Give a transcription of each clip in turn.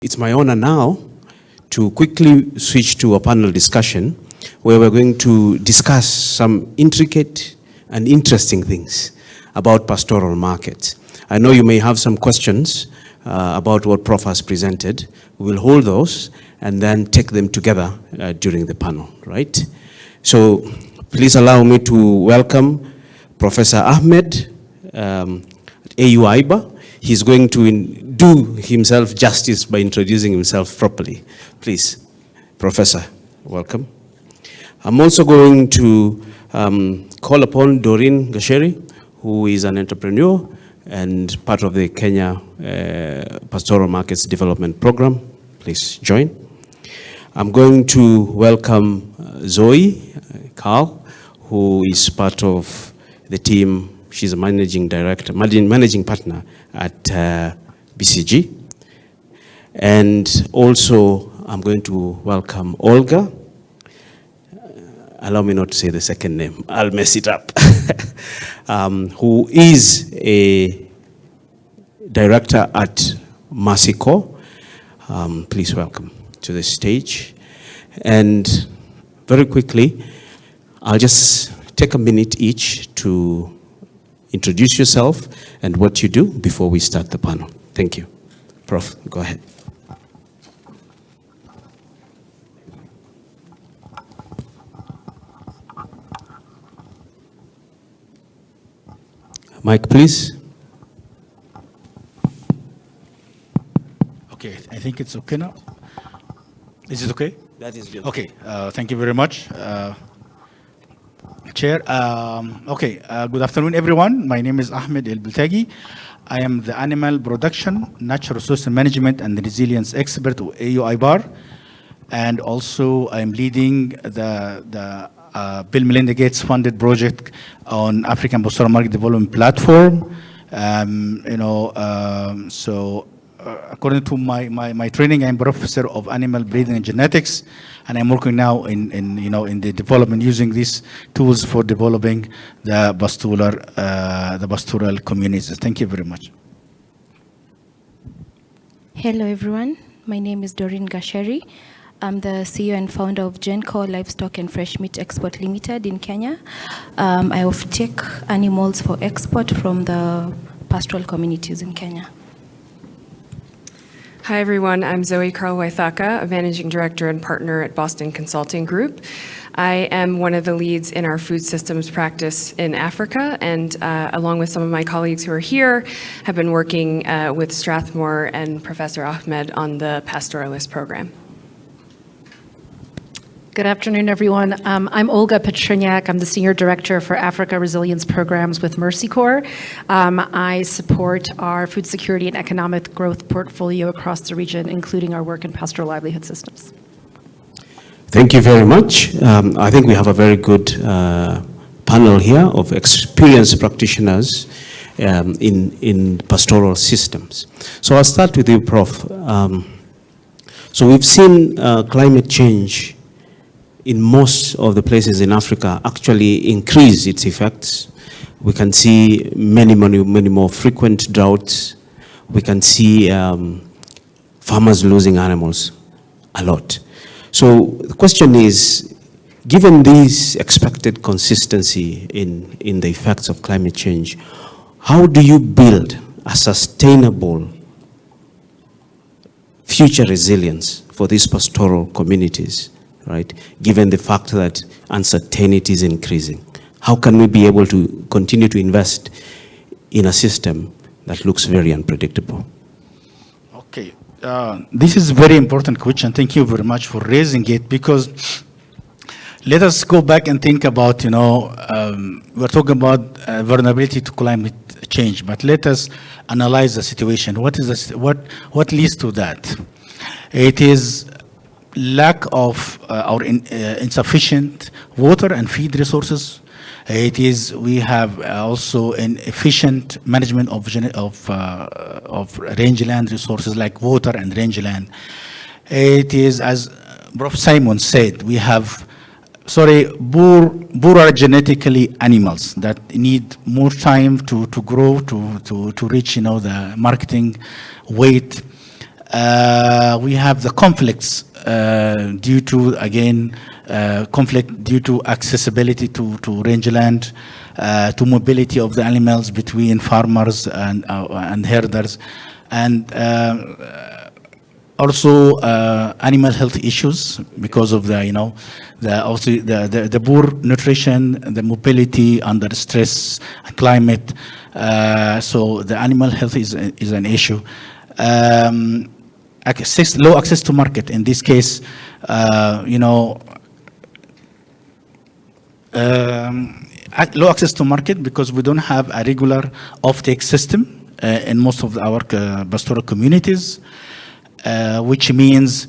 It's my honor now to quickly switch to a panel discussion where we're going to discuss some intricate and interesting things about pastoral markets. I know you may have some questions about what Prof has presented. We'll hold those and then take them together during the panel, right? So please allow me to welcome Professor Ahmed AU Aiba. He's going to do himself justice by introducing himself properly. Please, Professor, welcome. I'm also going to call upon Doreen Gasheri, who is an entrepreneur and part of the Kenya Pastoral Markets Development Program. Please join. I'm going to welcome Zoe Carl, who is part of the team. She's a managing partner at BCG. And also, I'm going to welcome Olga. Allow me not to say the second name. I'll mess it up. Who is a director at Mercycorps. Please welcome to the stage. And very quickly, I'll just take a minute each to introduce yourself and what you do before we start the panel. Thank you. Prof, go ahead. Mike, please. Okay, I think it's okay now. Is it okay? That is good. Okay, thank you very much, Chair. Good afternoon, everyone. My name is Ahmed El-Bultagi. I am the Animal Production, Natural Resource Management and Resilience Expert of AU IBAR. And also, I'm leading the Bill Melinda Gates funded project on African Pastoral Market Development Platform. According to my training, I'm professor of animal breeding and genetics, and I'm working now in the development using these tools for developing the pastoral communities. Thank you very much. Hello, everyone. My name is Doreen Gasheri. I'm the CEO and founder of Genco Livestock and Fresh Meat Export Limited in Kenya. I offtake animals for export from the pastoral communities in Kenya. Hi, everyone. I'm Zoe Carl Waithaka, a managing director and partner at Boston Consulting Group. I am one of the leads in our food systems practice in Africa, and along with some of my colleagues who are here, have been working with Strathmore and Professor Ahmed on the Pastoralist program. Good afternoon, everyone. I'm Olga Petriniak. I'm the Senior Director for Africa Resilience Programs with Mercycorps. I support our food security and economic growth portfolio across the region, including our work in pastoral livelihood systems. Thank you very much. I think we have a very good panel here of experienced practitioners in pastoral systems. So I'll start with you, Prof. So we've seen climate change in most of the places in Africa actually increase its effects. We can see many more frequent droughts. We can see farmers losing animals a lot. So the question is, given this expected consistency in the effects of climate change, how do you build a sustainable future resilience for these pastoral communities? Right? Given the fact that uncertainty is increasing, how can we be able to continue to invest in a system that looks very unpredictable? Okay, this is a very important question. Thank you very much for raising it, because let us go back and think about, we're talking about vulnerability to climate change, but let us analyze the situation. What what leads to that? It is lack of insufficient water and feed resources. It is we have also inefficient management of rangeland resources like water and rangeland. It is, as Prof. Simon said, we have poorer genetically animals that need more time to grow to reach the marketing weight. We have the conflicts due to, again, conflict due to accessibility to rangeland, to mobility of the animals between farmers and herders, and also animal health issues because of the, also the poor nutrition, the mobility under stress, climate. So the animal health is an issue. Low access to market. In this case, low access to market because we don't have a regular offtake system in most of our pastoral communities. Which means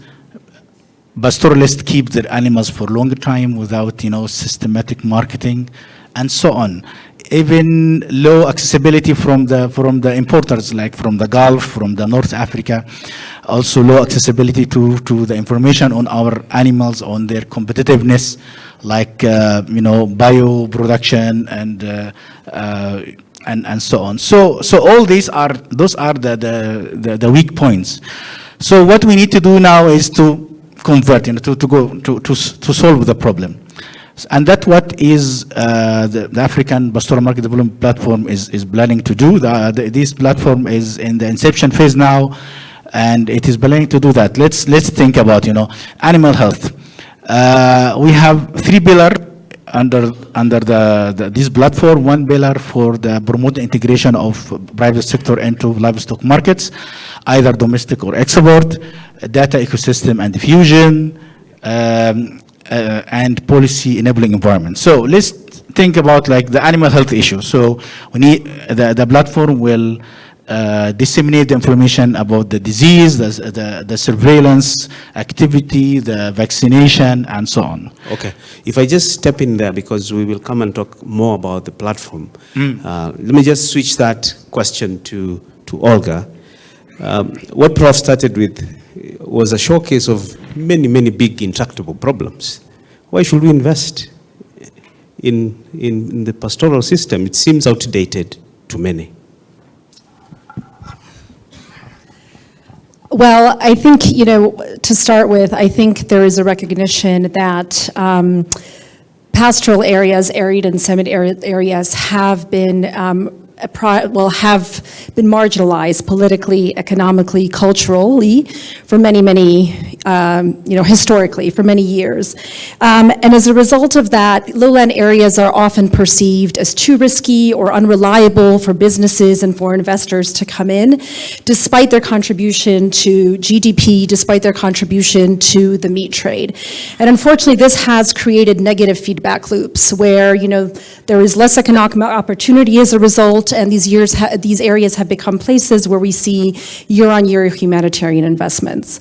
pastoralists keep their animals for a longer time without, systematic marketing, and so on. Even low accessibility from the importers, like from the Gulf, from the North Africa. Also low accessibility to the information on our animals, on their competitiveness, like bio production and so on. So all those are the weak points. So what we need to do now is to convert, to solve the problem. And that's what is the African Pastoral Market Development Platform is planning to do. This platform is in the inception phase now, and it is planning to do that. Let's think about, animal health. We have 3 pillars under this platform. 1 pillar for the promote integration of private sector into livestock markets, either domestic or export, data ecosystem and diffusion, and policy enabling environment. So let's think about like the animal health issue. So we need the platform will disseminate the information about the disease, the surveillance activity, the vaccination, and so on. Okay. If I just step in there, because we will come and talk more about the platform. Let me just switch that question to Olga. What Prof started with was a showcase of many, many big intractable problems. Why should we invest in the pastoral system? It seems outdated to many. Well, I think, to start with, I think there is a recognition that pastoral areas, arid and semi-arid areas have been marginalized politically, economically, culturally for many, historically for many years. And as a result of that, lowland areas are often perceived as too risky or unreliable for businesses and for investors to come in, despite their contribution to GDP, despite their contribution to the meat trade. And unfortunately, this has created negative feedback loops where, there is less economic opportunity as a result, and these areas have become places where we see year-on-year humanitarian investments.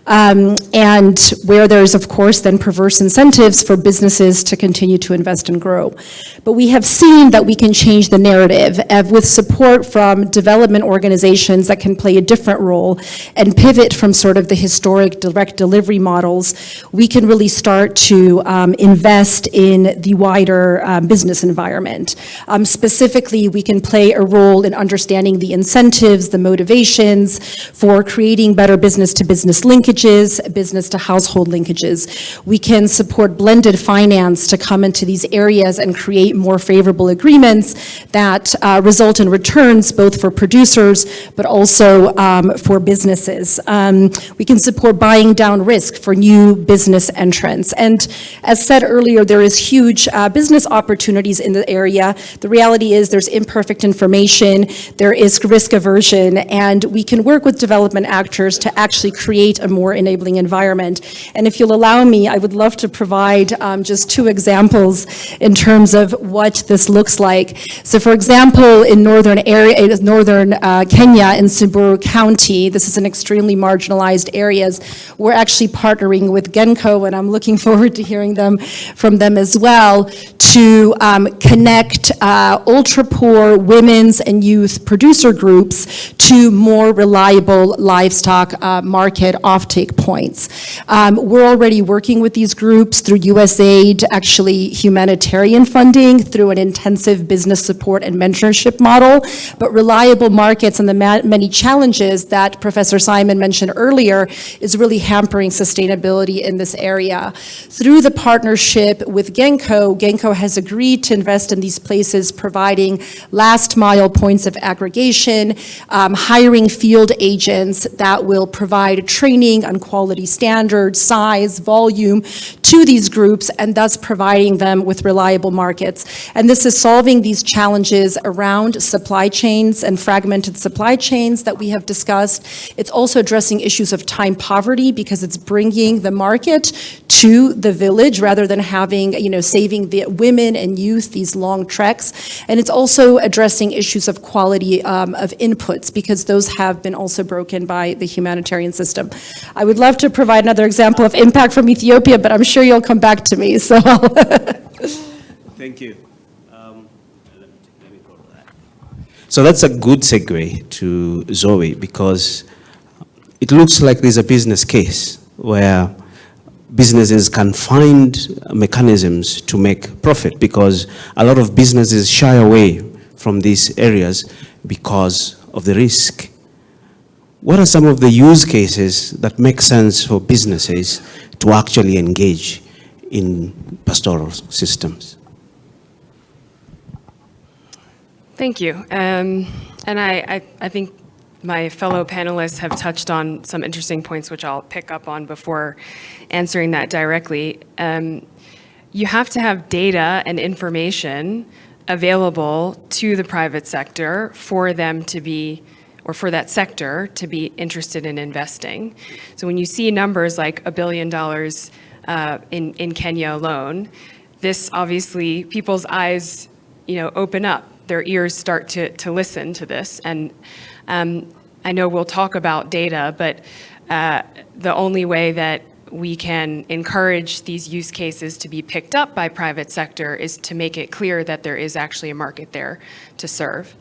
And where there's, of course, then perverse incentives for businesses to continue to invest and grow. But we have seen that we can change the narrative with support from development organizations that can play a different role and pivot from sort of the historic direct delivery models. We can really start to invest in the wider business environment. Specifically, we can play a role in understanding the incentives, the motivations for creating better business-to-business linkages, business-to-household linkages. We can support blended finance to come into these areas and create more favorable agreements that result in returns both for producers but also for businesses. We can support buying down risk for new business entrants. And as said earlier, there is huge business opportunities in the area. The reality is there's imperfect information, there is risk aversion, and we can work with development actors to actually create a more enabling environment. And if you'll allow me, I would love to provide just 2 examples in terms of what this looks like. So for example, in northern Kenya, in Samburu County, this is an extremely marginalized areas. We're actually partnering with Genco, and I'm looking forward to hearing from them as well, to connect ultra-poor women's and youth producer groups to more reliable livestock market offtake points. We're already working with these groups through USAID, actually humanitarian funding, through an intensive business support and mentorship model, but reliable markets and the many challenges that Professor Simon mentioned earlier is really hampering sustainability in this area. Through the partnership with Genco has agreed to invest in these places, providing last mile points of aggregation, hiring field agents that will provide training on quality standards, size, volume to these groups, and thus providing them with reliable markets. And this is solving these challenges around supply chains and fragmented supply chains that we have discussed. It's also addressing issues of time poverty because it's bringing the market to the village rather than having, saving the women and youth these long treks. And it's also addressing issues of quality of inputs because those have been also broken by the humanitarian system. I would love to provide another example of impact from Ethiopia, but I'm sure you'll come back to me. So Thank you. Let me go to that. So that's a good segue to Zoe because it looks like there's a business case where businesses can find mechanisms to make profit because a lot of businesses shy away from these areas because of the risk. What are some of the use cases that make sense for businesses to actually engage in pastoral systems? Thank you. And I think my fellow panelists have touched on some interesting points, which I'll pick up on before answering that directly. You have to have data and information available to the private sector for them to be, or for that sector to be interested in investing. So when you see numbers like $1 billion in Kenya alone, this obviously, people's eyes, open up. Their ears start to listen to this. And I know we'll talk about data, but the only way that we can encourage these use cases to be picked up by private sector is to make it clear that there is actually a market there to serve.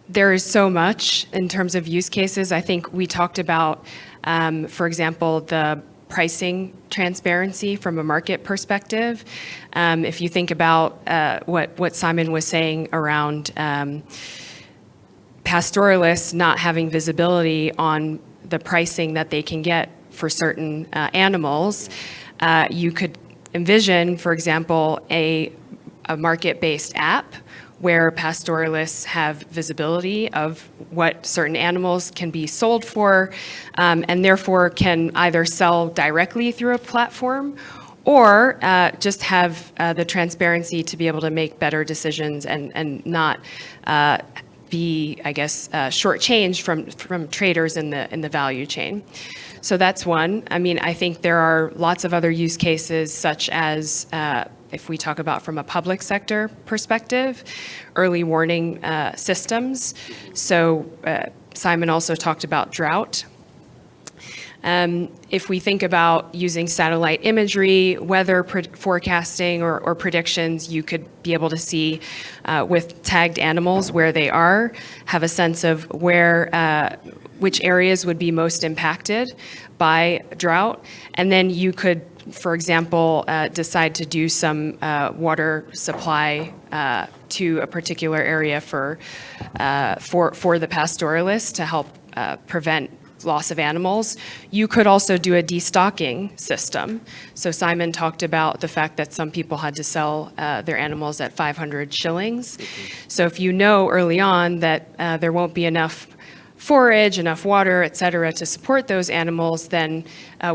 There is so much in terms of use cases. I think we talked about, for example, the pricing transparency from a market perspective. If you think about what Simon was saying around pastoralists not having visibility on the pricing that they can get for certain animals, you could envision, for example, a market-based app where pastoralists have visibility of what certain animals can be sold for, and therefore can either sell directly through a platform or just have the transparency to be able to make better decisions and not be, I guess, shortchanged from traders in the value chain. So that's one. I mean, I think there are lots of other use cases, such as if we talk about from a public sector perspective, early warning systems. So Simon also talked about drought. If we think about using satellite imagery, weather forecasting or predictions, you could be able to see with tagged animals where they are, have a sense of where, which areas would be most impacted by drought. And then you could, for example, decide to do some water supply to a particular area for the pastoralist to help prevent loss of animals. You could also do a destocking system. So Simon talked about the fact that some people had to sell their animals at 500 shillings. So if you know early on that there won't be enough forage, enough water, et cetera, to support those animals, then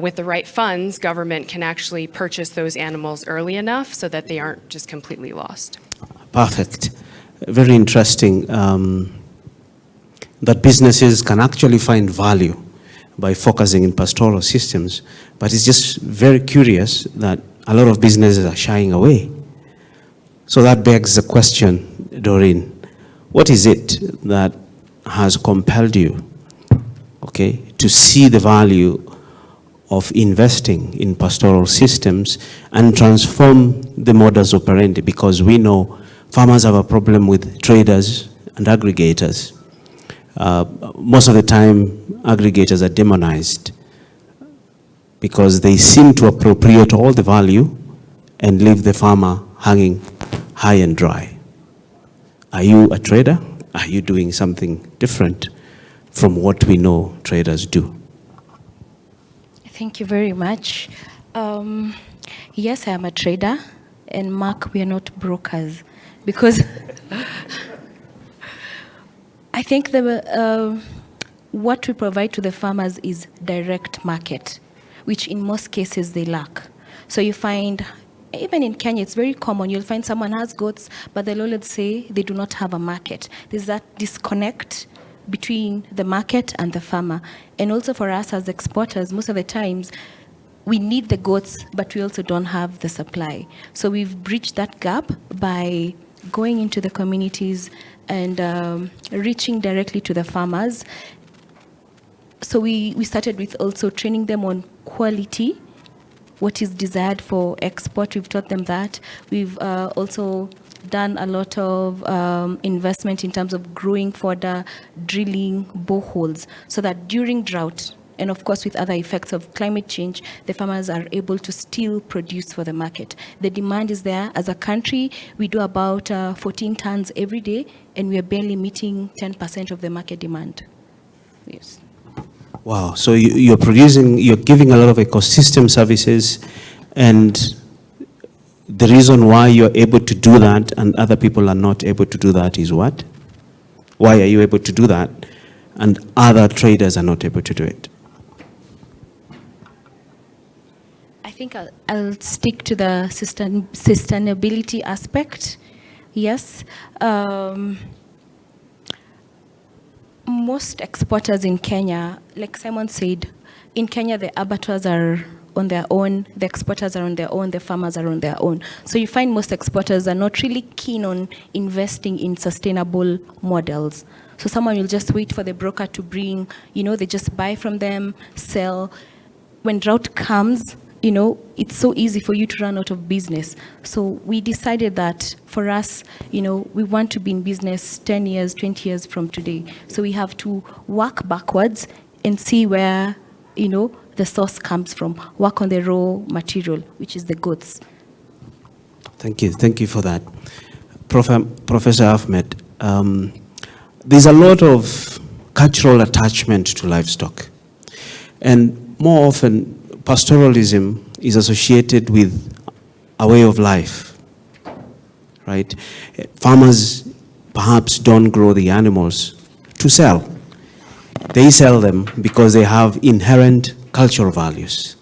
with the right funds, government can actually purchase those animals early enough so that they aren't just completely lost. Perfect. Very interesting. That businesses can actually find value by focusing in pastoral systems, but it's just very curious that a lot of businesses are shying away. So that begs the question, Doreen, what is it that has compelled you, to see the value of investing in pastoral systems and transform the modus operandi? Because we know farmers have a problem with traders and aggregators. Most of the time, aggregators are demonized because they seem to appropriate all the value and leave the farmer hanging high and dry. Are you a trader? Are you doing something different from what we know traders do? Thank you very much. Yes, I am a trader, and Mark, we are not brokers, because I think what we provide to the farmers is direct market, which in most cases they lack. So you find, even in Kenya, it's very common. You'll find someone has goats, but they'll always say they do not have a market. There's that disconnect between the market and the farmer. And also for us as exporters, most of the times, we need the goats, but we also don't have the supply. So we've bridged that gap by going into the communities and reaching directly to the farmers. So we started with also training them on quality, what is desired for export. We've taught them that. We've also done a lot of investment in terms of growing fodder, drilling boreholes, so that during drought, and of course with other effects of climate change, the farmers are able to still produce for the market. The demand is there. As a country, we do about 14 tons every day, and we are barely meeting 10% of the market demand. Yes. Wow, so you're giving a lot of ecosystem services, and the reason why you're able to do that and other people are not able to do that is what? Why are you able to do that and other traders are not able to do it? I think I'll stick to the sustainability aspect. Yes. Most exporters in Kenya, like Simon said, in Kenya the abattoirs are on their own, the exporters are on their own, the farmers are on their own. So you find most exporters are not really keen on investing in sustainable models. So someone will just wait for the broker to bring, they just buy from them, sell. When drought comes, it's so easy for you to run out of business. So we decided that for us, we want to be in business 10 years, 20 years from today. So we have to work backwards and see where, the source comes from, work on the raw material, which is the goods. Thank you for that. Professor Ahmed, there's a lot of cultural attachment to livestock. And more often, pastoralism is associated with a way of life, right? Farmers perhaps don't grow the animals to sell. They sell them because they have inherent cultural values.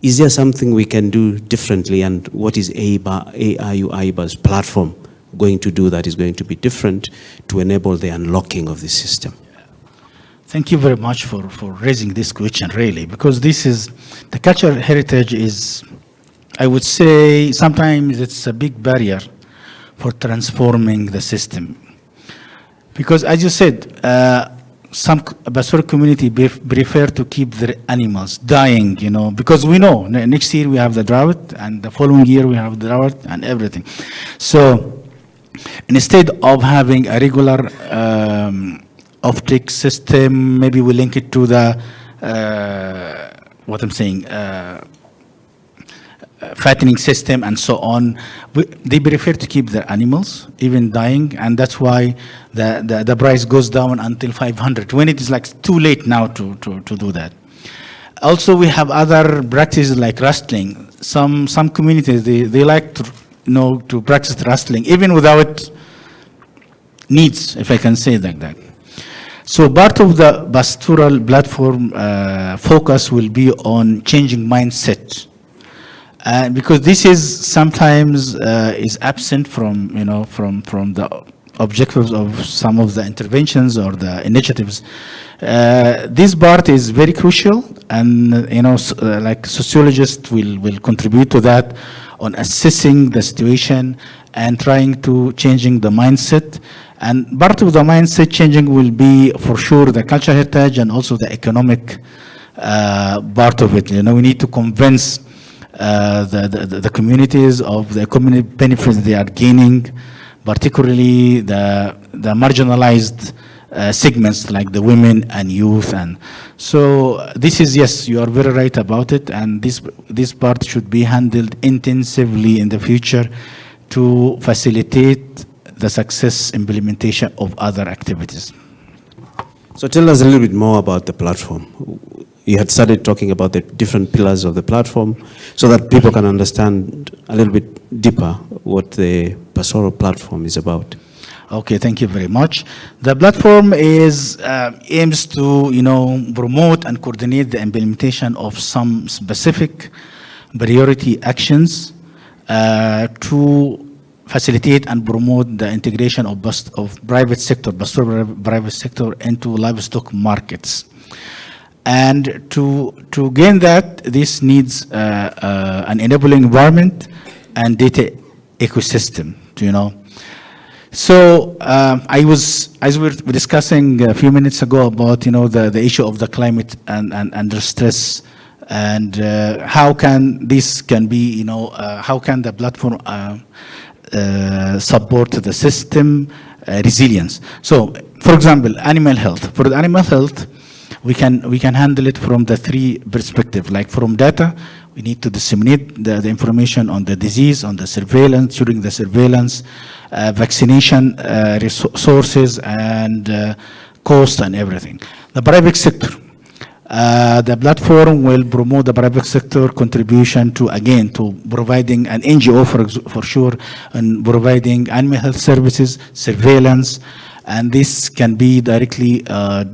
Is there something we can do differently, and what is AIU's platform going to do that is going to be different to enable the unlocking of this system? Thank you very much for raising this question, really, because the cultural heritage is, I would say, sometimes it's a big barrier for transforming the system. Because as you said, some pastoral community prefer to keep their animals dying, because we know next year we have the drought, and the following year we have the drought and everything. So instead of having a regular optic system, maybe we link it to the fattening system and so on. They prefer to keep their animals even dying, and that's why the price goes down until 500 when it is like too late now to do that. Also, we have other practices like rustling. Some communities they like to practice rustling even without needs, if I can say it like that. So part of the pastoral platform focus will be on changing mindset, because this is sometimes is absent from the objectives of some of the interventions or the initiatives. This part is very crucial, and like sociologists will contribute to that on assessing the situation and trying to changing the mindset. And part of the mindset changing will be, for sure, the cultural heritage and also the economic part of it. We need to convince the communities of the community benefits they are gaining, particularly the marginalized segments like the women and youth. And so this is, yes, you are very right about it, and this part should be handled intensively in the future to facilitate the success implementation of other activities. So tell us a little bit more about the platform. You had started talking about the different pillars of the platform so that people can understand a little bit deeper what the Pastoral platform is about. Okay, thank you very much. The platform aims to, promote and coordinate the implementation of some specific priority actions to facilitate and promote the integration of private sector, pastoral private sector into livestock markets. And to gain that, this needs an enabling environment and data ecosystem, So as we were discussing a few minutes ago about, the issue of the climate and the stress, and how can this can be, how can the platform support the system resilience. So, for example, animal health. For the animal health, we can handle it from the three perspectives. Like from data, we need to disseminate the information on the disease, on the surveillance, during the surveillance, vaccination resources, and cost and everything. The private sector. The platform will promote the private sector contribution to providing an NGO for sure, and providing animal health services, surveillance, and this can be directly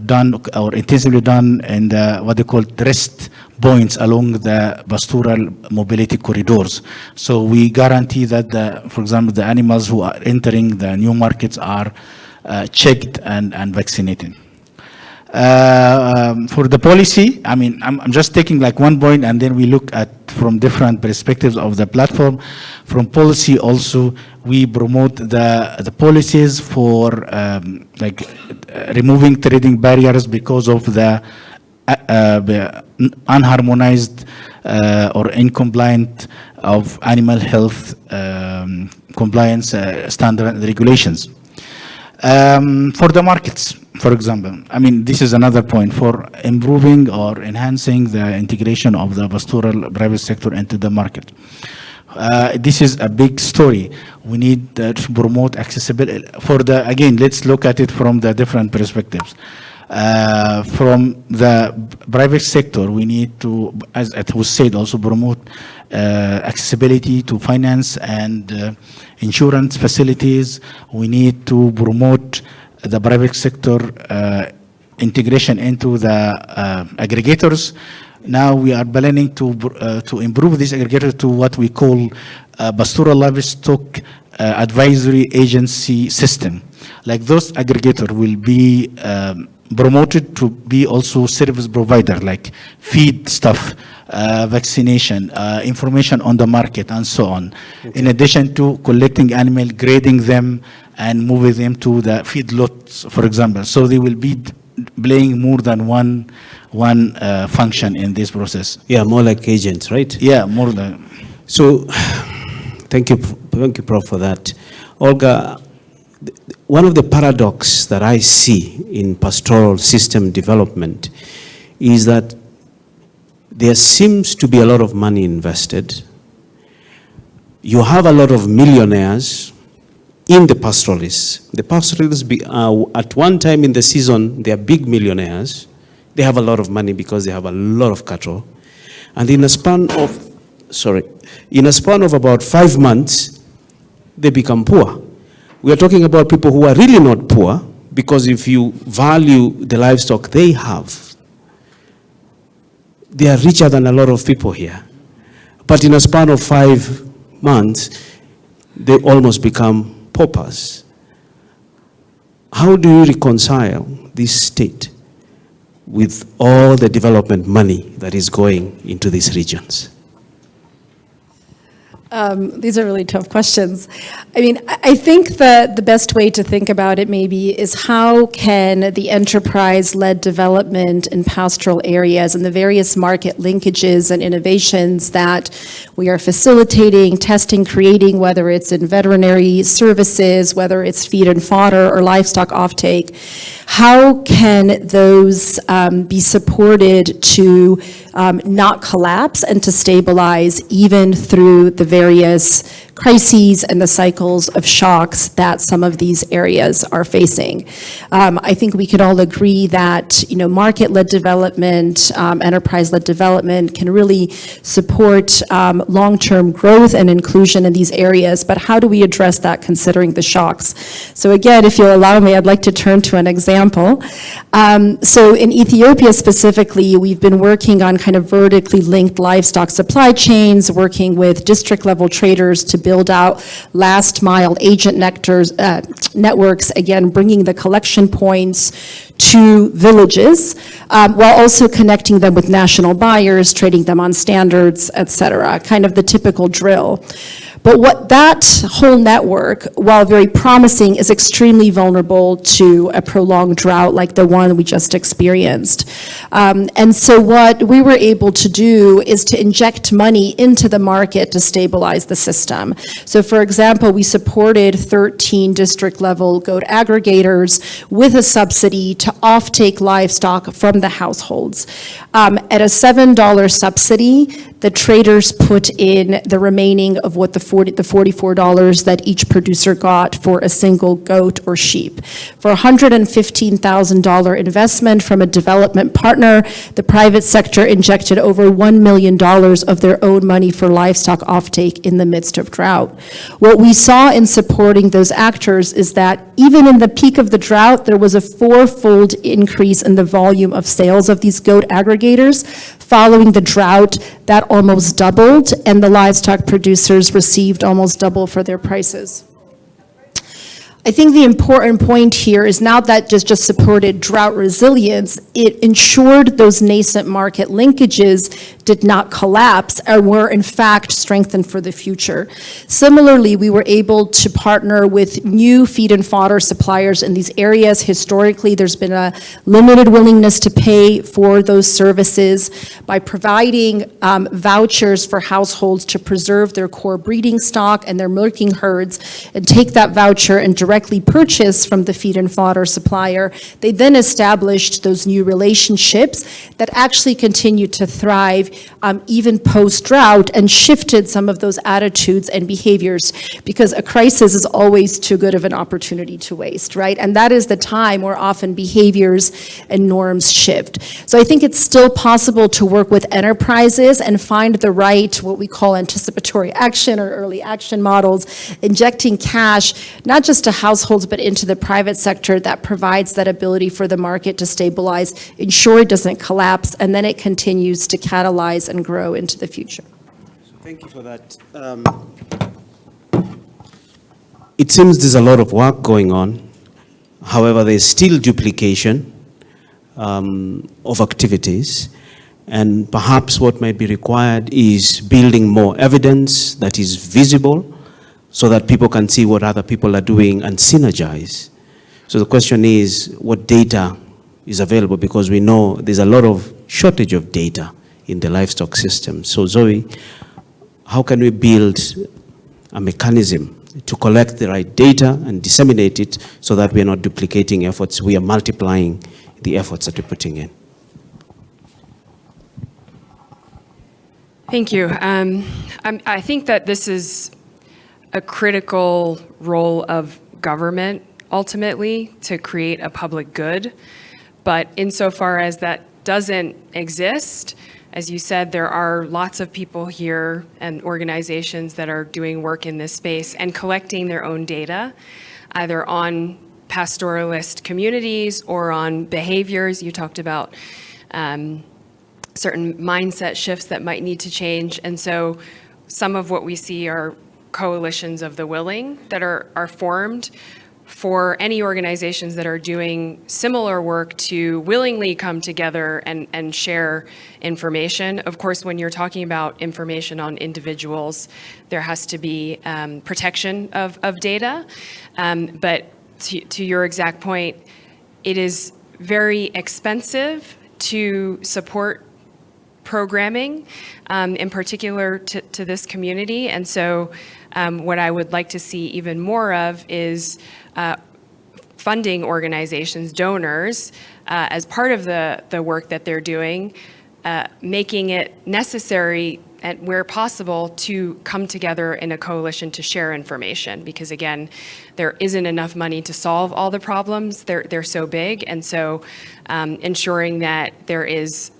done or intensively done in what they call rest points along the pastoral mobility corridors. So we guarantee that, for example, the animals who are entering the new markets are checked and vaccinated. For the policy, I'm just taking like one point, and then we look at from different perspectives of the platform. From policy also, we promote the policies for removing trading barriers because of the unharmonized or incompliant of animal health compliance standard and regulations. For the markets, for example, this is another point for improving or enhancing the integration of the pastoral private sector into the market. This is a big story. We need to promote accessibility. Let's look at it from the different perspectives. From the private sector, we need to, as it was said, also promote accessibility to finance and insurance facilities. We need to promote the private sector integration into the aggregators. Now we are planning to improve this aggregator to what we call pastoral livestock advisory agency system. Like those aggregator will be promoted to be also service provider, like feed stuff, vaccination, information on the market, and so on. Okay. In addition to collecting animal, grading them, and moving them to the feedlots, for example. So they will be playing more than one function in this process. Yeah, more like agents, right? Yeah, more than. So, thank you, Prof, for that. Olga, one of the paradox that I see in pastoral system development is that there seems to be a lot of money invested. You have a lot of millionaires in the pastoralists. The pastoralists, at one time in the season, they are big millionaires. They have a lot of money because they have a lot of cattle. And in a span of about 5 months, they become poor. We are talking about people who are really not poor, because if you value the livestock they have, they are richer than a lot of people here. But in a span of 5 months, they almost become paupers. How do you reconcile this state with all the development money that is going into these regions? These are really tough questions. I mean, I think that the best way to think about it maybe is how can the enterprise-led development in pastoral areas and the various market linkages and innovations that we are facilitating, testing, creating, whether it's in veterinary services, whether it's feed and fodder or livestock offtake, how can those be supported to not collapse and to stabilize even through the various crises and the cycles of shocks that some of these areas are facing. I think we can all agree that, market-led development, enterprise-led development can really support long-term growth and inclusion in these areas, but how do we address that considering the shocks? So again, if you'll allow me, I'd like to turn to an example. So in Ethiopia specifically, we've been working on kind of vertically linked livestock supply chains, working with district-level traders to build out last-mile agent networks, again, bringing the collection points to villages, while also connecting them with national buyers, trading them on standards, et cetera, kind of the typical drill. But what that whole network, while very promising, is extremely vulnerable to a prolonged drought like the one we just experienced. And so what we were able to do is to inject money into the market to stabilize the system. So for example, we supported 13 district-level goat aggregators with a subsidy to offtake livestock from the households. At a $7 subsidy, the traders put in the remaining of what the $44 that each producer got for a single goat or sheep. For a $115,000 investment from a development partner, the private sector injected over $1 million of their own money for livestock offtake in the midst of drought. What we saw in supporting those actors is that even in the peak of the drought, there was a fourfold increase in the volume of sales of these goat aggregators. Following the drought, that almost doubled, and the livestock producers received almost double for their prices. I think the important point here is now that just supported drought resilience, it ensured those nascent market linkages did not collapse and were in fact strengthened for the future. Similarly, we were able to partner with new feed and fodder suppliers in these areas. Historically, there's been a limited willingness to pay for those services by providing vouchers for households to preserve their core breeding stock and their milking herds and take that voucher and directly purchase from the feed and fodder supplier. They then established those new relationships that actually continued to thrive even post-drought and shifted some of those attitudes and behaviors, because a crisis is always too good of an opportunity to waste, right? And that is the time where often behaviors and norms shift. So I think it's still possible to work with enterprises and find the right, what we call anticipatory action or early action models, injecting cash, not just to households, but into the private sector that provides that ability for the market to stabilize, ensure it doesn't collapse, and then it continues to catalyze and grow into the future. Thank you for that. It seems there's a lot of work going on. However, there's still duplication of activities. And perhaps what might be required is building more evidence that is visible so that people can see what other people are doing and synergize. So the question is, what data is available? Because we know there's a lot of shortage of data in the livestock system. So Zoe, how can we build a mechanism to collect the right data and disseminate it so that we're not duplicating efforts, we are multiplying the efforts that we're putting in? Thank you. I think that this is a critical role of government, ultimately, to create a public good. But insofar as that doesn't exist, as you said, there are lots of people here and organizations that are doing work in this space and collecting their own data, either on pastoralist communities or on behaviors. You talked about certain mindset shifts that might need to change. And so some of what we see are coalitions of the willing that are formed for any organizations that are doing similar work to willingly come together and share information. Of course, when you're talking about information on individuals, there has to be protection of data. But to your exact point, it is very expensive to support programming, in particular to this community. And so what I would like to see even more of is funding organizations, donors, as part of the work that they're doing, making it necessary and where possible to come together in a coalition to share information, because again, there isn't enough money to solve all the problems. They're so big, and so ensuring that there is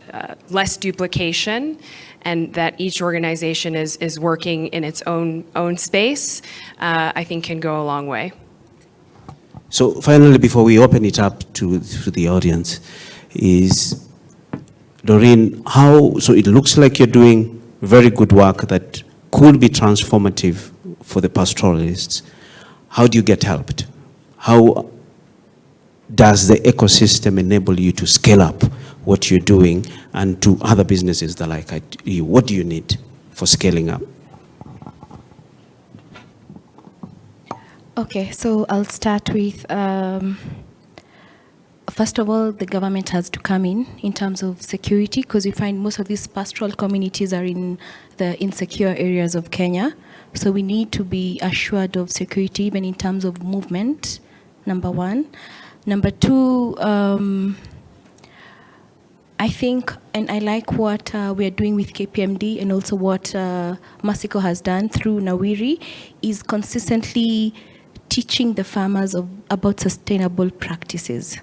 less duplication and that each organization is working in its own space, I think can go a long way. So finally, before we open it up to the audience, is Doreen, so it looks like you're doing very good work that could be transformative for the pastoralists. How do you get helped? How does the ecosystem enable you to scale up what you're doing and to other businesses that like you? What do you need for scaling up? Okay, so I'll start with, first of all, the government has to come in terms of security, because we find most of these pastoral communities are in the insecure areas of Kenya. So we need to be assured of security, even in terms of movement, number one. Number two, I think, and I like what we are doing with KPMD and also what Masiko has done through Nawiri, is consistently teaching the farmers about sustainable practices,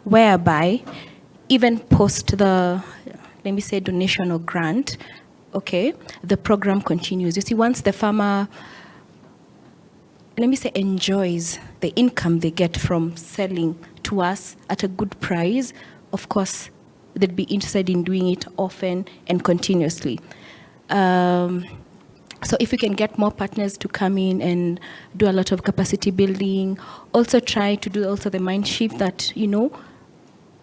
whereby even post the, let me say, donation or grant, okay, the program continues. You see, once the farmer, let me say, enjoys the income they get from selling to us at a good price, of course, they'd be interested in doing it often and continuously. So if we can get more partners to come in and do a lot of capacity building, also try to do also the mind shift that, you know,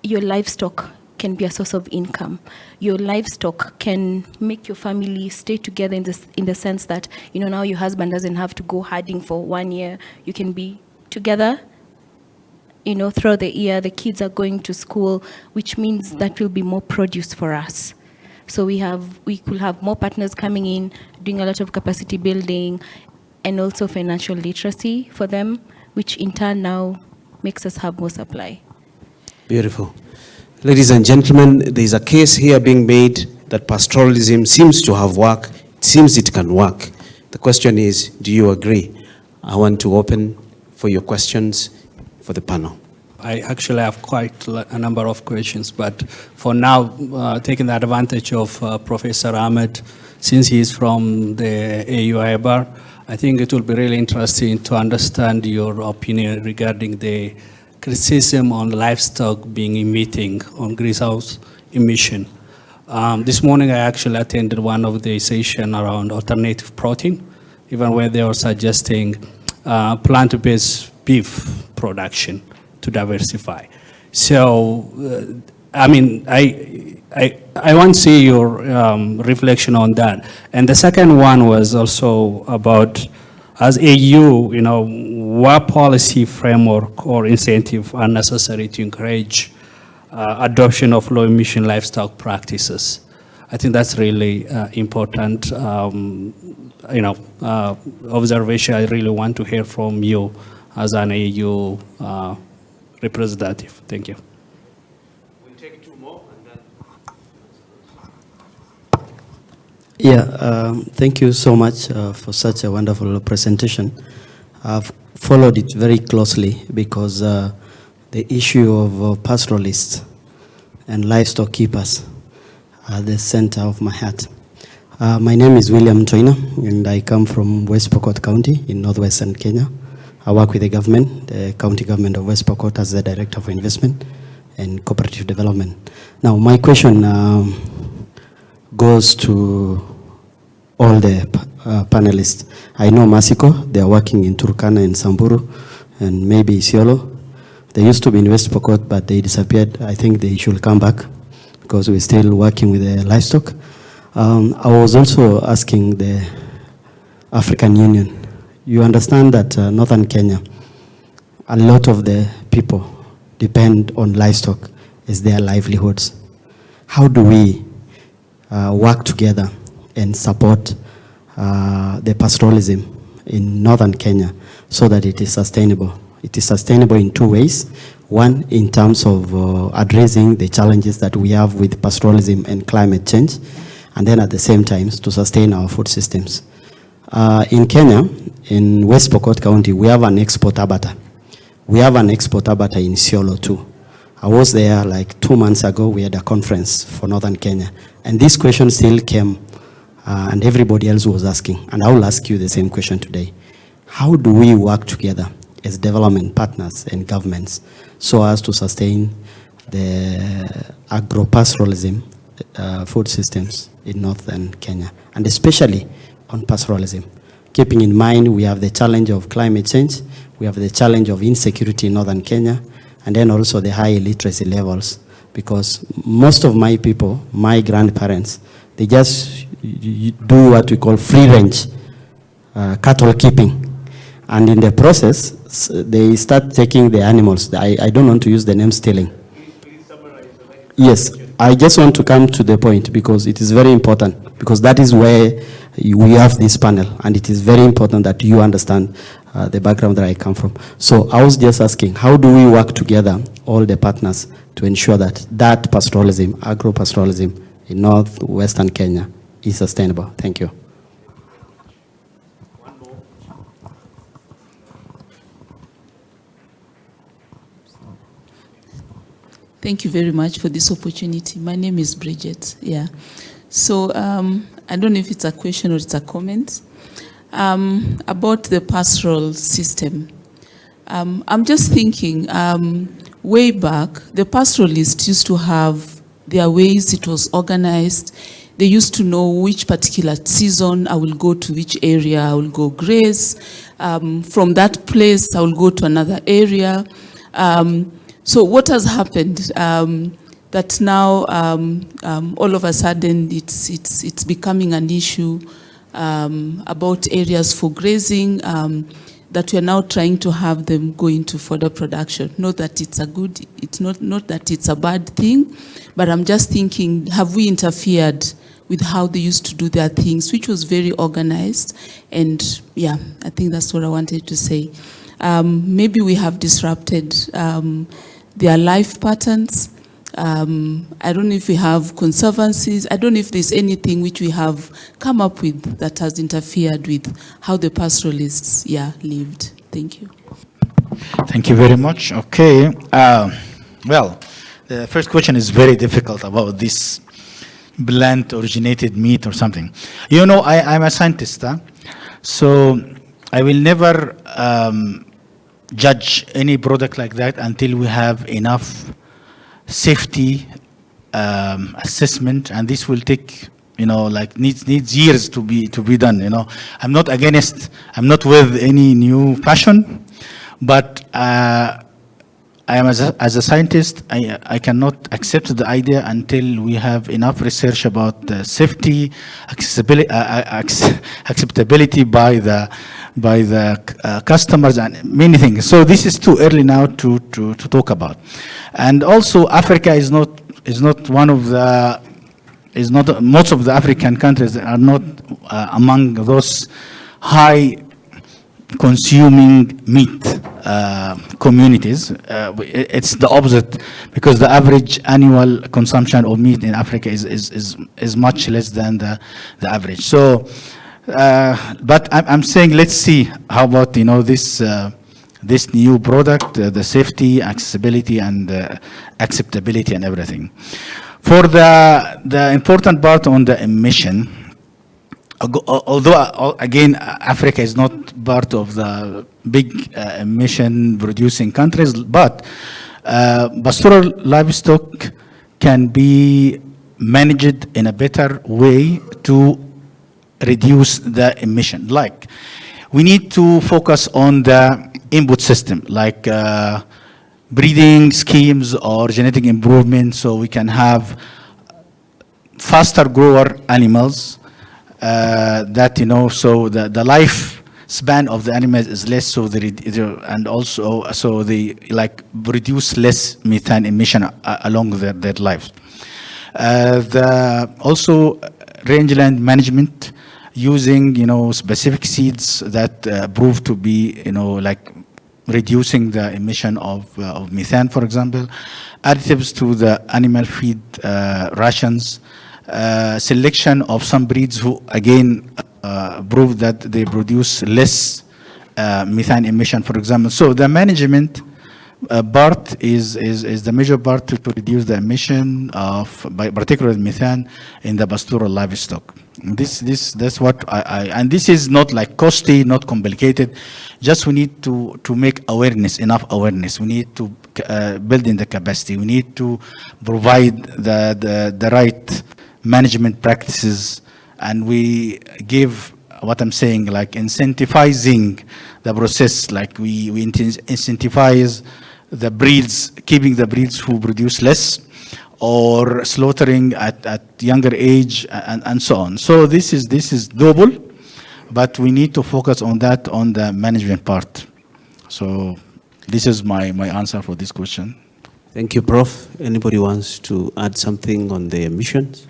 your livestock can be a source of income. Your livestock can make your family stay together in the sense that, you know, now your husband doesn't have to go herding for 1 year. You can be together, you know, throughout the year. The kids are going to school, which means that will be more produce for us. So we could have more partners coming in, doing a lot of capacity building, and also financial literacy for them, which in turn now makes us have more supply. Beautiful. Ladies and gentlemen, there's a case here being made that pastoralism seems to have worked. It seems it can work. The question is, do you agree? I want to open for your questions for the panel. I actually have quite a number of questions, but for now, taking the advantage of Professor Ahmed, since he is from the AU IBAR, I think it will be really interesting to understand your opinion regarding the criticism on livestock being emitting on greenhouse emission. This morning, I actually attended one of the sessions around alternative protein, even where they were suggesting plant-based beef production to diversify. So, I mean, I want to see your reflection on that. And the second one was also about, as AU, you know, what policy framework or incentive are necessary to encourage adoption of low-emission livestock practices? I think that's really important, you know, observation. I really want to hear from you as an AU representative. Thank you. We'll take 2 more and then. Yeah, thank you so much for such a wonderful presentation. I've followed it very closely because the issue of pastoralists and livestock keepers are the center of my heart. My name is William Toina, and I come from West Pokot County in northwestern Kenya. I work with the government, the county government of West Pokot, as the Director for Investment and Cooperative Development. Now, my question goes to all the panelists. I know Masiko, they are working in Turkana and Samburu, and maybe Isiolo. They used to be in West Pokot, but they disappeared. I think they should come back because we're still working with the livestock. I was also asking the African Union. You understand that Northern Kenya, a lot of the people depend on livestock as their livelihoods. How do we work together and support the pastoralism in Northern Kenya so that it is sustainable? It is sustainable in two ways. One, in terms of addressing the challenges that we have with pastoralism and climate change, and then at the same time to sustain our food systems. In Kenya, in West Pokot County, we have an export abattoir. We have an export abattoir in Isiolo too. I was there like 2 months ago. We had a conference for Northern Kenya. And this question still came, and everybody else was asking. And I will ask you the same question today. How do we work together as development partners and governments so as to sustain the agro-pastoralism food systems in Northern Kenya, and especially on pastoralism? Keeping in mind we have the challenge of climate change, we have the challenge of insecurity in Northern Kenya, and then also the high illiteracy levels, because most of my people, my grandparents, they just do what we call free range cattle keeping. And in the process, they start taking the animals. I don't want to use the name stealing. Please summarize. Yes, I just want to come to the point because it is very important, because that is where we have this panel, and it is very important that you understand the background that I come from. So I was just asking, how do we work together, all the partners, to ensure that that pastoralism, agro-pastoralism in northwestern Kenya is sustainable? Thank you. Thank you very much for this opportunity. My name is Bridget. Yeah. So I don't know if it's a question or it's a comment about the pastoral system. I'm just thinking, way back, the pastoralists used to have their ways it was organized. They used to know which particular season I will go to which area, I will go graze. From that place, I will go to another area. So what has happened that now all of a sudden it's becoming an issue about areas for grazing, that we are now trying to have them go into further production. Not that it's a good, it's not that it's a bad thing, but I'm just thinking, have we interfered with how they used to do their things, which was very organized? And yeah, I think that's what I wanted to say. Maybe we have disrupted their life patterns. I don't know if we have conservancies. I don't know if there's anything which we have come up with that has interfered with how the pastoralists, lived. Thank you. Thank you very much. Okay. Well, the first question is very difficult about this plant-originated meat or something. You know, I'm a scientist, so I will never judge any product like that until we have enough safety assessment, and this will take, needs years to be done. I'm not with any new fashion, but I am as a scientist, I cannot accept the idea until we have enough research about the safety, acceptability by the customers and many things. So this is too early now to talk about. And also Africa is not one of the, most of the African countries are not among those high consuming meat communities. It's the opposite, because the average annual consumption of meat in Africa is much less than the average. So, but I'm saying, let's see how about this new product, the safety, accessibility, and acceptability, and everything. For the important part on the emission, although again Africa is not part of the big emission producing countries, but pastoral livestock can be managed in a better way to reduce the emission. Like, we need to focus on the input system, like breeding schemes or genetic improvement, so we can have faster grower animals that, so the life span of the animals is less, so and also so they like produce less methane emission along their lives. Also rangeland management, using specific seeds that prove to be like reducing the emission of methane, for example, additives to the animal feed rations, selection of some breeds who again prove that they produce less methane emission, for example. So the management part is the major part to reduce the emission of, by particularly methane in the pastoral livestock. That's what and this is not like costly, not complicated. Just we need to make awareness, enough awareness. We need to build in the capacity. We need to provide the right management practices, and we give what I'm saying, like incentivizing the process, like we incentivize the breeds, keeping the breeds who produce less, or slaughtering at younger age, and so on. So this is doable, but we need to focus on that, on the management part. So this is my answer for this question. Thank you, Prof. Anybody wants to add something on the emissions?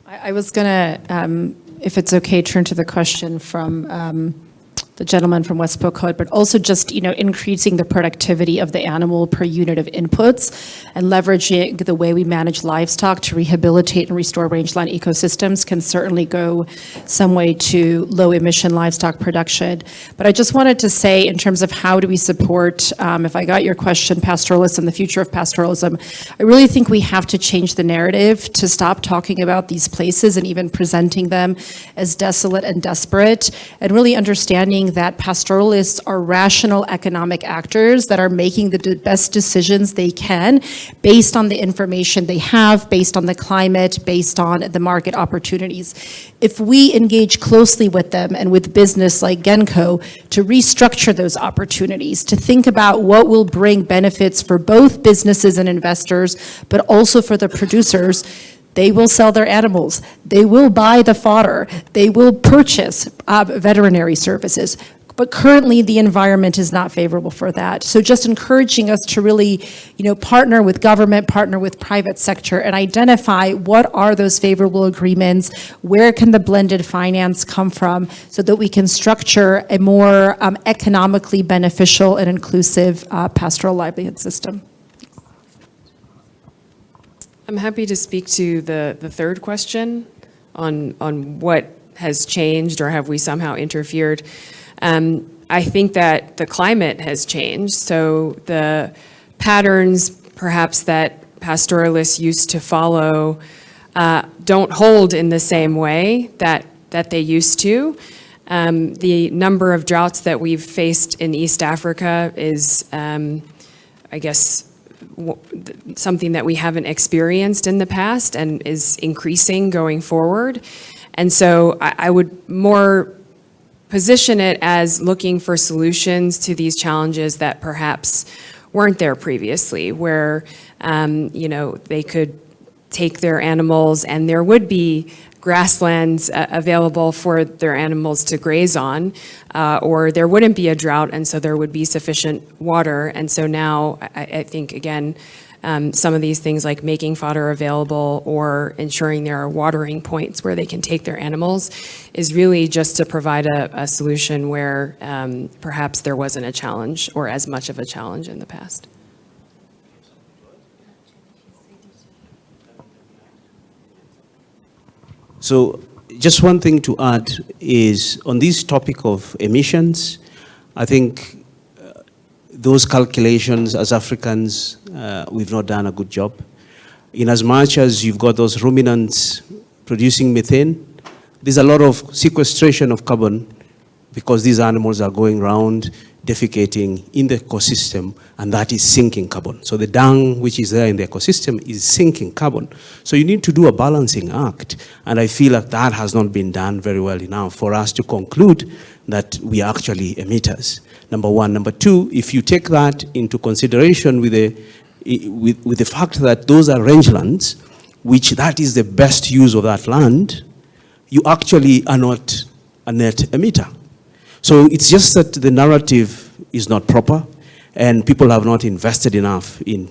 I was going to, if it's okay, turn to the question from the gentleman from West Pokot, but also just, increasing the productivity of the animal per unit of inputs and leveraging the way we manage livestock to rehabilitate and restore rangeland ecosystems can certainly go some way to low emission livestock production. But I just wanted to say, in terms of how do we support, if I got your question, pastoralism, the future of pastoralism, I really think we have to change the narrative to stop talking about these places and even presenting them as desolate and desperate, and really understanding that pastoralists are rational economic actors that are making the best decisions they can based on the information they have, based on the climate, based on the market opportunities. If we engage closely with them and with business like Genco to restructure those opportunities, to think about what will bring benefits for both businesses and investors, but also for the producers, they will sell their animals, they will buy the fodder, they will purchase veterinary services. But currently the environment is not favorable for that. So just encouraging us to really, partner with government, partner with private sector, and identify what are those favorable agreements, where can the blended finance come from, so that we can structure a more economically beneficial and inclusive pastoral livelihood system. I'm happy to speak to the third question on what has changed, or have we somehow interfered. I think that the climate has changed, so the patterns perhaps that pastoralists used to follow don't hold in the same way that they used to. The number of droughts that we've faced in East Africa is, I guess, something that we haven't experienced in the past and is increasing going forward. And so I would more position it as looking for solutions to these challenges that perhaps weren't there previously, where they could take their animals and there would be grasslands available for their animals to graze on, or there wouldn't be a drought, and so there would be sufficient water. And so now I think, again, some of these things like making fodder available or ensuring there are watering points where they can take their animals is really just to provide a solution where perhaps there wasn't a challenge or as much of a challenge in the past. So just one thing to add is on this topic of emissions, I think those calculations as Africans, we've not done a good job. In as much as you've got those ruminants producing methane, there's a lot of sequestration of carbon because these animals are going around defecating in the ecosystem, and that is sinking carbon. So the dung which is there in the ecosystem is sinking carbon. So you need to do a balancing act, and I feel like that has not been done very well enough for us to conclude that we are actually emitters. Number one. Number two, if you take that into consideration with the fact that those are rangelands, which that is the best use of that land, you actually are not a net emitter. So it's just that the narrative is not proper, and people have not invested enough in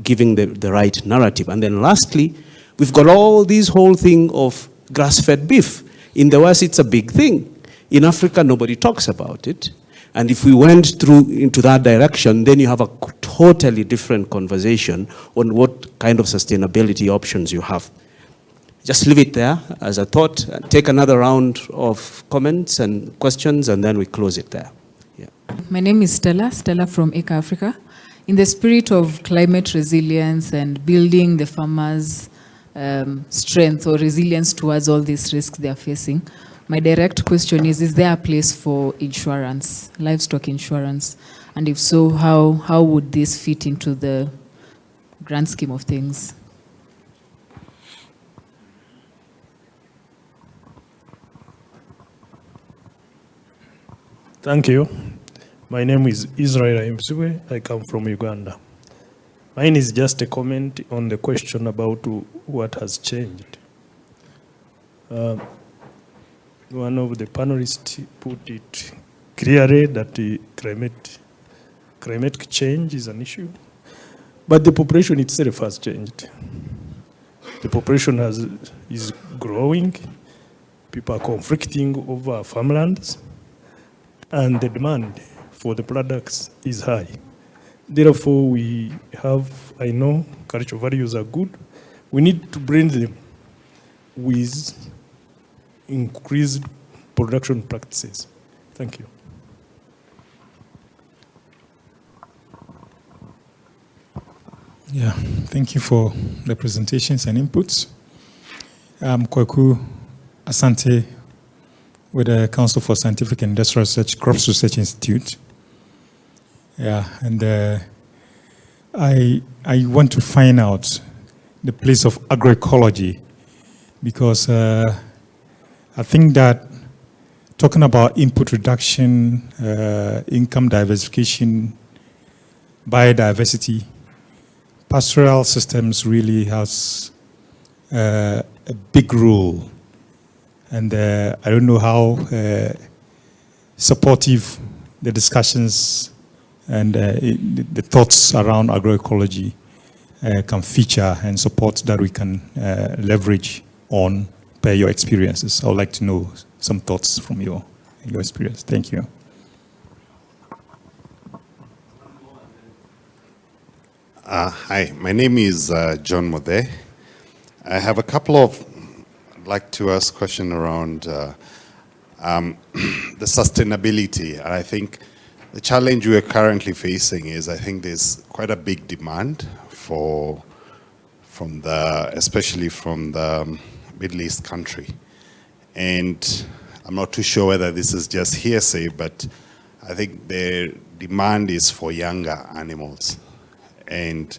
giving the right narrative. And then lastly, we've got all this whole thing of grass-fed beef. In the West, it's a big thing. In Africa, nobody talks about it. And if we went through into that direction, then you have a totally different conversation on what kind of sustainability options you have. Just leave it there as a thought. Take another round of comments and questions, and then we close it there. Yeah. My name is Stella from Acre Africa. In the spirit of climate resilience and building the farmers' strength or resilience towards all these risks they are facing, my direct question is there a place for insurance, livestock insurance? And if so, how would this fit into the grand scheme of things? Thank you. My name is Israel Imsue. I come from Uganda. Mine is just a comment on the question about what has changed. One of the panelists put it clearly that the climate change is an issue, but the population itself has changed. The population is growing. People are conflicting over farmlands, and the demand for the products is high. Therefore, we have, I know, cultural values are good. We need to bring them with increased production practices. Thank you. Yeah, thank you for the presentations and inputs. I'm Kwaku Asante with the Council for Scientific and Industrial Research, Crops Research Institute. Yeah, and I want to find out the place of agroecology, because I think that talking about input reduction, income diversification, biodiversity, pastoral systems really has a big role. And I don't know how supportive the discussions and the thoughts around agroecology can feature and support that we can leverage on per your experiences. I would like to know some thoughts from your experience. Thank you. Hi, my name is John Mode. I have a couple of, I'd like to ask a question around the sustainability. And I think the challenge we are currently facing is, I think there's quite a big demand especially from the Middle East country. And I'm not too sure whether this is just hearsay, but I think their demand is for younger animals. And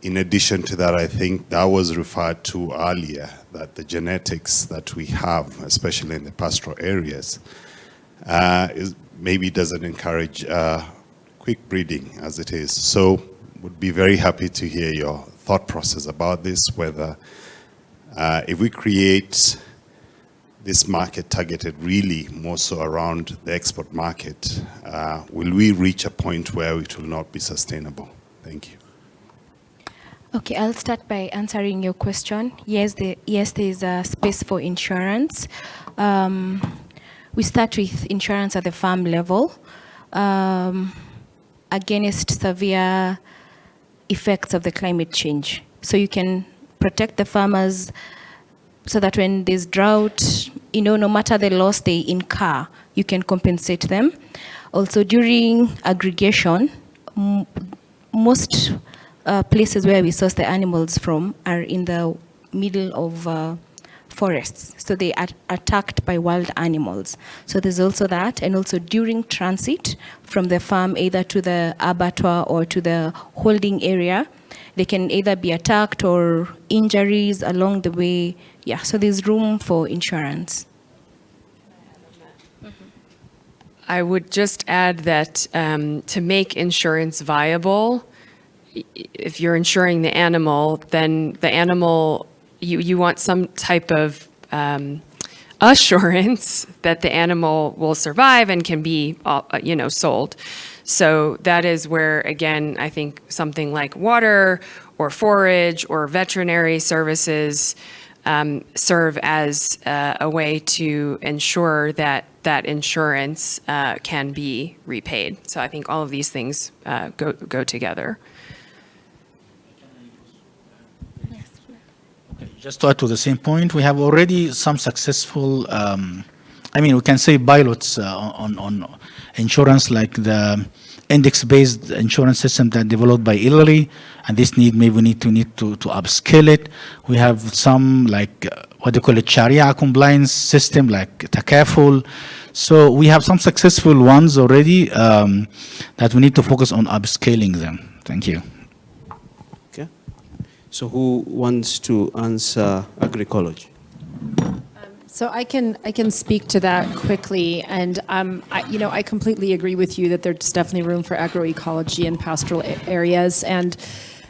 in addition to that, I think that was referred to earlier, that the genetics that we have, especially in the pastoral areas, maybe doesn't encourage quick breeding as it is. So would be very happy to hear your thought process about this, whether if we create this market targeted really more so around the export market, will we reach a point where it will not be sustainable? Thank you. Okay, I'll start by answering your question. Yes, there is a space for insurance. We start with insurance at the farm level against severe effects of the climate change. So you can protect the farmers so that when there's drought, no matter the loss they incur, you can compensate them. Also, during aggregation, most places where we source the animals from are in the middle of forests. So they are attacked by wild animals. So there's also that. And also during transit from the farm either to the abattoir or to the holding area, they can either be attacked or injuries along the way. Yeah, so there's room for insurance. I would just add that to make insurance viable, if you're insuring the animal, then the animal, you want some type of assurance that the animal will survive and can be, sold. So that is where, again, I think something like water or forage or veterinary services serve as a way to ensure that that insurance can be repaid. So I think all of these things go together. Just to add to the same point, we have already some successful, we can say pilots on insurance, like the index-based insurance system that developed by Italy, and this we need to upscale it. We have some what they call a Sharia compliance system like Takaful. So we have some successful ones already that we need to focus on upscaling them. Thank you. Okay. So who wants to answer agroecology? So I can speak to that quickly, and I completely agree with you that there's definitely room for agroecology in pastoral areas. And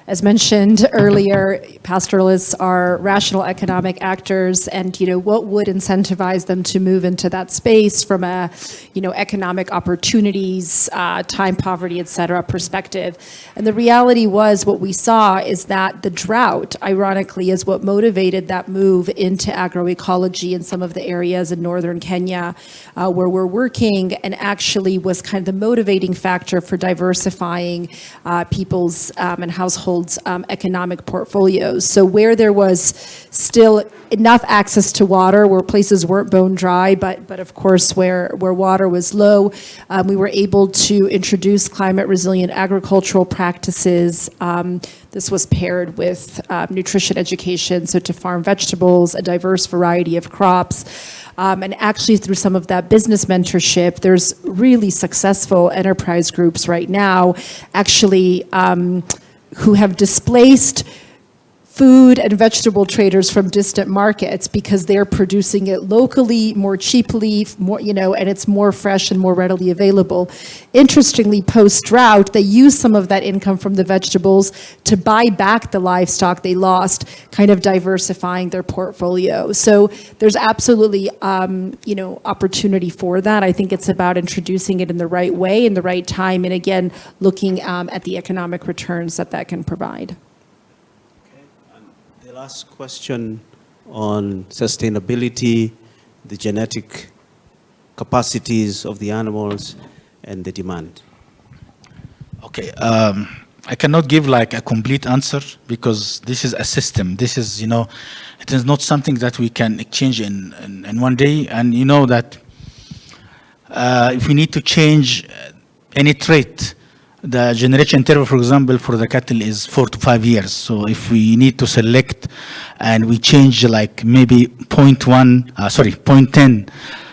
as mentioned earlier, pastoralists are rational economic actors, and what would incentivize them to move into that space from a economic opportunities, time poverty, et cetera, perspective. And the reality was, what we saw is that the drought, ironically, is what motivated that move into agroecology in some of the areas in northern Kenya where we're working, and actually was kind of the motivating factor for diversifying people's and households' economic portfolios. So where there was still enough access to water, where places weren't bone dry, but of course where water was low, we were able to introduce climate resilient agricultural practices. This was paired with nutrition education, so to farm vegetables, a diverse variety of crops. And actually through some of that business mentorship, there's really successful enterprise groups right now actually who have displaced food and vegetable traders from distant markets because they're producing it locally, more cheaply, and it's more fresh and more readily available. Interestingly, post-drought, they use some of that income from the vegetables to buy back the livestock they lost, kind of diversifying their portfolio. So there's absolutely, opportunity for that. I think it's about introducing it in the right way, in the right time, and again, looking at the economic returns that can provide. Last question on sustainability, the genetic capacities of the animals, and the demand. Okay, I cannot give a complete answer because this is a system. This is, it is not something that we can exchange in one day. And you know that if we need to change any trait, the generation interval, for example, for the cattle is 4 to 5 years. So if we need to select and we change maybe 0.10,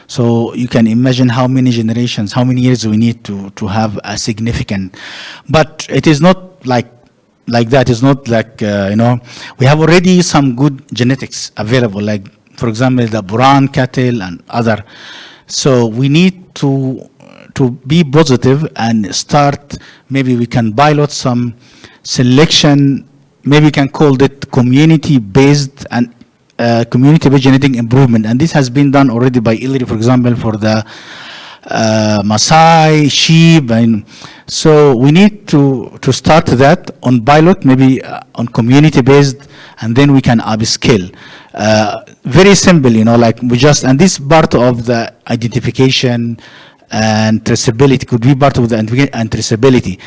so you can imagine how many generations, how many years we need to have a significant. But it is not like that. It's not we have already some good genetics available, for example, the Buran cattle and other. So we need to be positive and start, maybe we can pilot some selection, maybe we can call it community-based and community-based genetic improvement. And this has been done already by ILRI, for example, for the Maasai, sheep. And so we need to start that on pilot, maybe on community-based, and then we can upscale. Very simple, and this part of the identification and traceability could be part of the and traceability.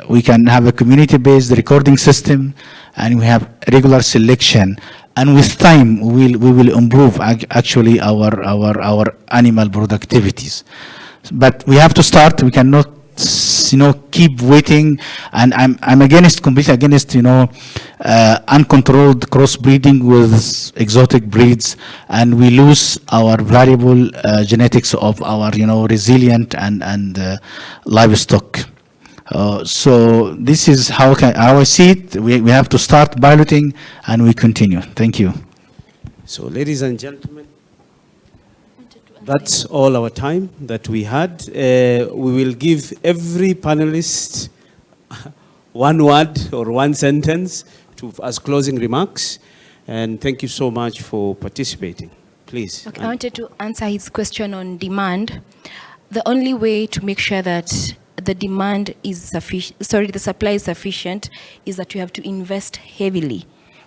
We can have a community-based recording system, and we have regular selection. And with time, we will improve actually our animal productivities. But we have to start. We cannot us, keep waiting. And I'm completely against, uncontrolled crossbreeding with exotic breeds, and we lose our valuable genetics of our, resilient and livestock. So this is how I see it. We have to start piloting, and we continue. Thank you. So, ladies and gentlemen, that's all our time that we had. We will give every panelist one word or one sentence as closing remarks. And thank you so much for participating. Please. Okay, I wanted to answer his question on demand. The only way to make sure that the demand is sufficient, the supply is sufficient, is that you have to invest heavily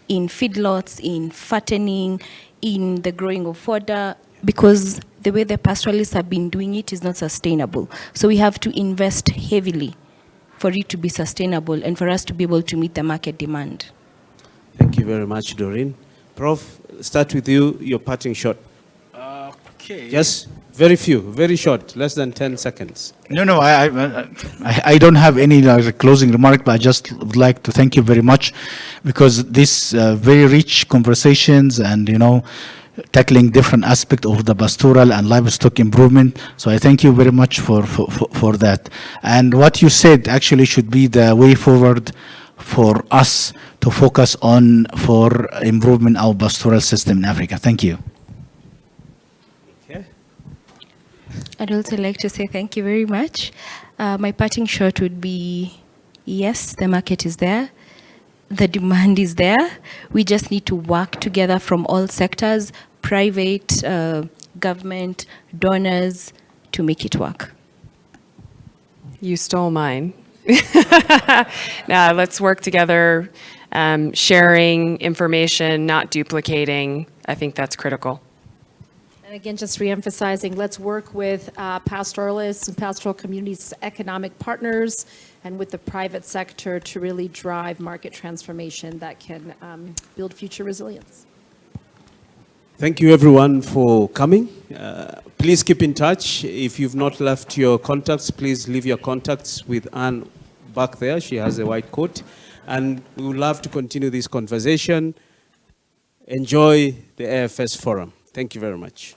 in feedlots, in fattening, in the growing of fodder, because the way the pastoralists have been doing it is not sustainable. So we have to invest heavily for it to be sustainable and for us to be able to meet the market demand. Thank you very much, Doreen. Prof, start with you, your parting shot. Okay. Yes, very few, very short, less than 10 seconds. No, I don't have any closing remark, but I just would like to thank you very much, because this very rich conversations and, tackling different aspects of the pastoral and livestock improvement. So I thank you very much for that. And what you said actually should be the way forward for us to focus on for improvement of our pastoral system in Africa. Thank you. I'd also like to say thank you very much. My parting shot would be, yes, the market is there. The demand is there. We just need to work together from all sectors, private, government, donors, to make it work. You stole mine. Now, let's work together, sharing information, not duplicating. I think that's critical. And again, just reemphasizing, let's work with pastoralists and pastoral communities, economic partners, and with the private sector to really drive market transformation that can build future resilience. Thank you everyone for coming. Please keep in touch. If you've not left your contacts, please leave your contacts with Anne back there. She has a white coat. And we would love to continue this conversation. Enjoy the AFS Forum. Thank you very much.